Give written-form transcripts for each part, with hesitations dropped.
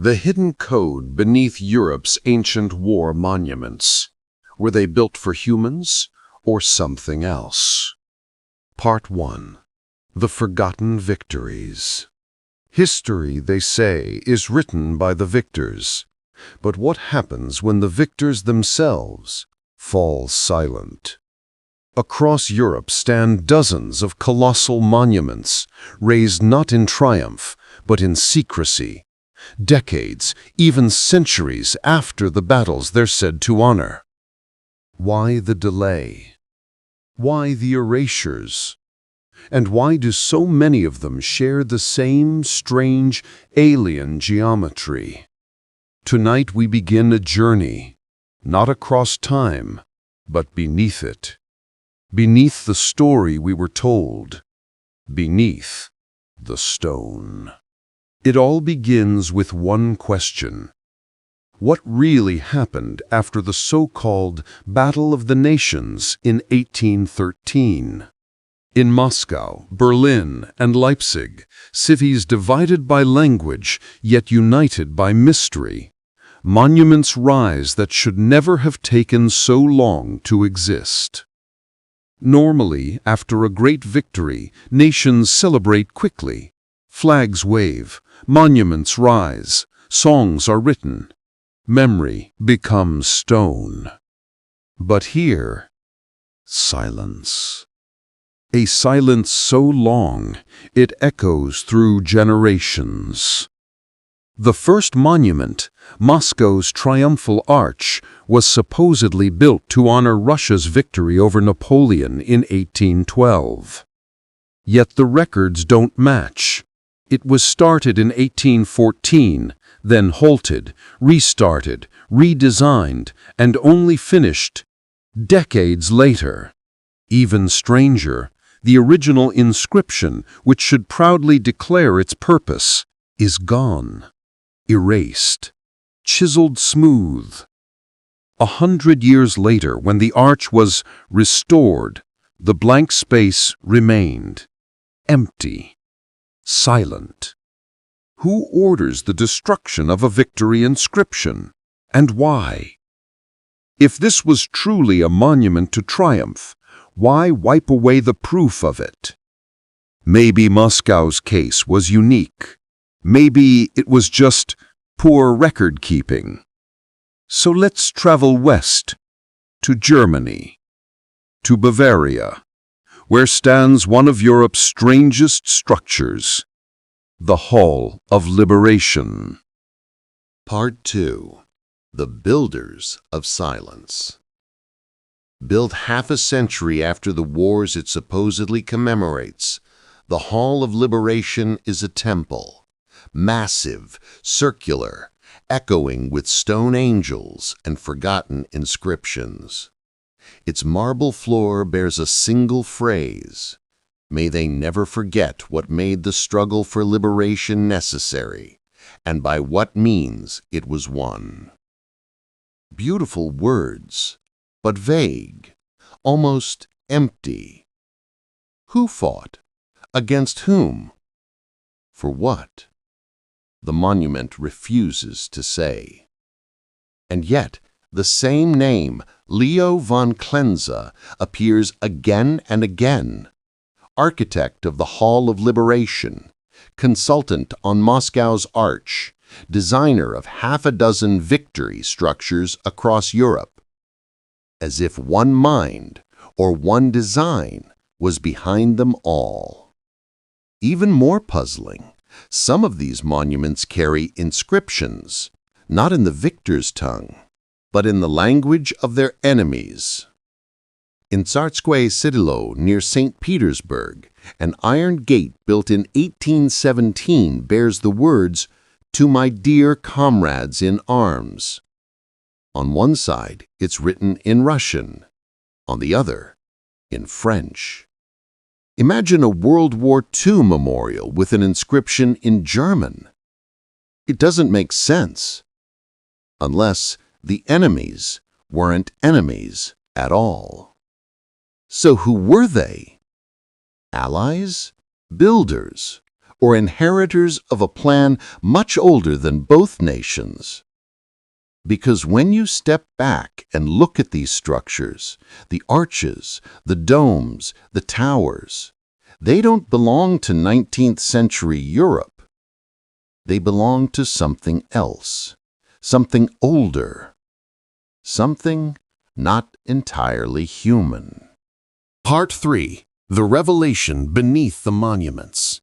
The hidden code beneath Europe's ancient war monuments. Were they built for humans or something else? Part 1. The Forgotten Victories. History, they say, is written by the victors. But what happens when the victors themselves fall silent? Across Europe stand dozens of colossal monuments, raised not in triumph, but in secrecy, decades, even centuries after the battles they're said to honor. Why the delay? Why the erasures? And why do so many of them share the same strange, alien geometry? Tonight we begin a journey, not across time, but beneath it. Beneath the story we were told. Beneath the stone. It all begins with one question. What really happened after the so-called Battle of the Nations in 1813? In Moscow, Berlin, and Leipzig, cities divided by language, yet united by mystery, monuments rise that should never have taken so long to exist. Normally, after a great victory, nations celebrate quickly. Flags wave, monuments rise, songs are written. Memory becomes stone. But here, silence. A silence so long, it echoes through generations. The first monument, Moscow's Triumphal Arch, was supposedly built to honor Russia's victory over Napoleon in 1812. Yet the records don't match. It was started in 1814, then halted, restarted, redesigned, and only finished decades later. Even stranger, the original inscription, which should proudly declare its purpose, is gone, erased, chiseled smooth. 100 years later, when the arch was restored, the blank space remained, empty, silent. Who orders the destruction of a victory inscription, and why? If this was truly a monument to triumph, why wipe away the proof of it? Maybe Moscow's case was unique. Maybe it was just poor record-keeping. So let's travel west, to Germany, to Bavaria, where stands one of Europe's strangest structures, the Hall of Liberation. Part 2. The Builders of Silence. Built half a century after the wars it supposedly commemorates, the Hall of Liberation is a temple, massive, circular, echoing with stone angels and forgotten inscriptions. Its marble floor bears a single phrase: "May they never forget what made the struggle for liberation necessary, and by what means it was won." Beautiful words, but vague, almost empty. Who fought? Against whom? For what? The monument refuses to say. And yet, the same name, Leo von Klenze, appears again and again. Architect of the Hall of Liberation, consultant on Moscow's Arch, designer of half a dozen victory structures across Europe. As if one mind or one design was behind them all. Even more puzzling, some of these monuments carry inscriptions, not in the victor's tongue, but in the language of their enemies. In Tsarskoye Selo near St. Petersburg, an iron gate built in 1817 bears the words, "To my dear comrades in arms." On one side, it's written in Russian, on the other, in French. Imagine a World War II memorial with an inscription in German. It doesn't make sense, unless the enemies weren't enemies at all. So who were they? Allies? Builders? or inheritors of a plan much older than both nations. Because when you step back and look at these structures, the arches, the domes, the towers, they don't belong to 19th century Europe. They belong to something else, something older, something not entirely human. Part 3. The Revelation Beneath the Monuments.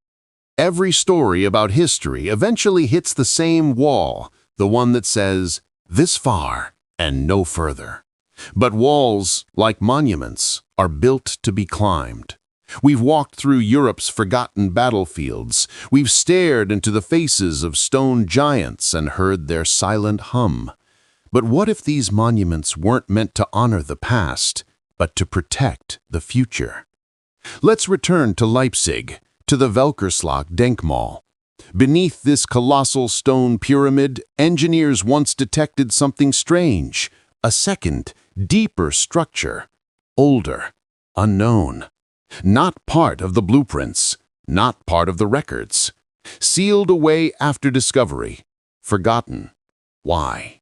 Every story about history eventually hits the same wall, the one that says, "This far and no further." But walls, like monuments, are built to be climbed. We've walked through Europe's forgotten battlefields. We've stared into the faces of stone giants and heard their silent hum. But what if these monuments weren't meant to honor the past, but to protect the future? Let's return to Leipzig, to the Velkerslag Denkmal. Beneath this colossal stone pyramid, engineers once detected something strange, a second, deeper structure, older, unknown. Not part of the blueprints, not part of the records. Sealed away after discovery, forgotten. Why?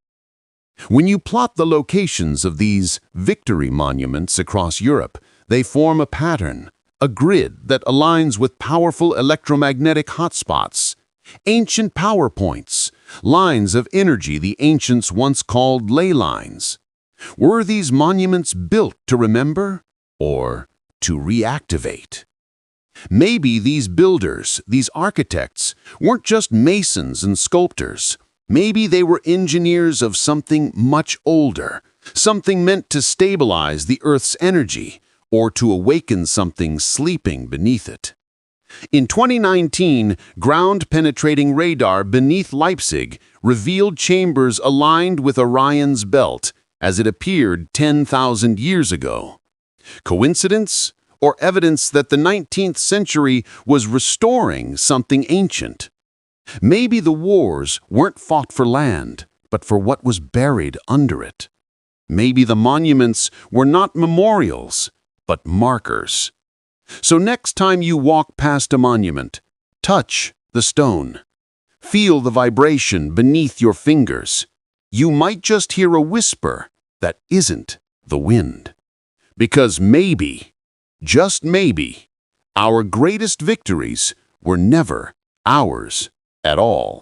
When you plot the locations of these victory monuments across Europe, they form a pattern, a grid that aligns with powerful electromagnetic hotspots, ancient power points, lines of energy the ancients once called ley lines. Were these monuments built to remember or to reactivate? Maybe these builders, these architects, weren't just masons and sculptors. Maybe they were engineers of something much older, something meant to stabilize the Earth's energy or to awaken something sleeping beneath it. In 2019, ground-penetrating radar beneath Leipzig revealed chambers aligned with Orion's belt as it appeared 10,000 years ago. Coincidence? Or evidence that the 19th century was restoring something ancient? Maybe the wars weren't fought for land, but for what was buried under it. Maybe the monuments were not memorials, but markers. So next time you walk past a monument, touch the stone. Feel the vibration beneath your fingers. You might just hear a whisper that isn't the wind. Because maybe, just maybe, our greatest victories were never ours at all.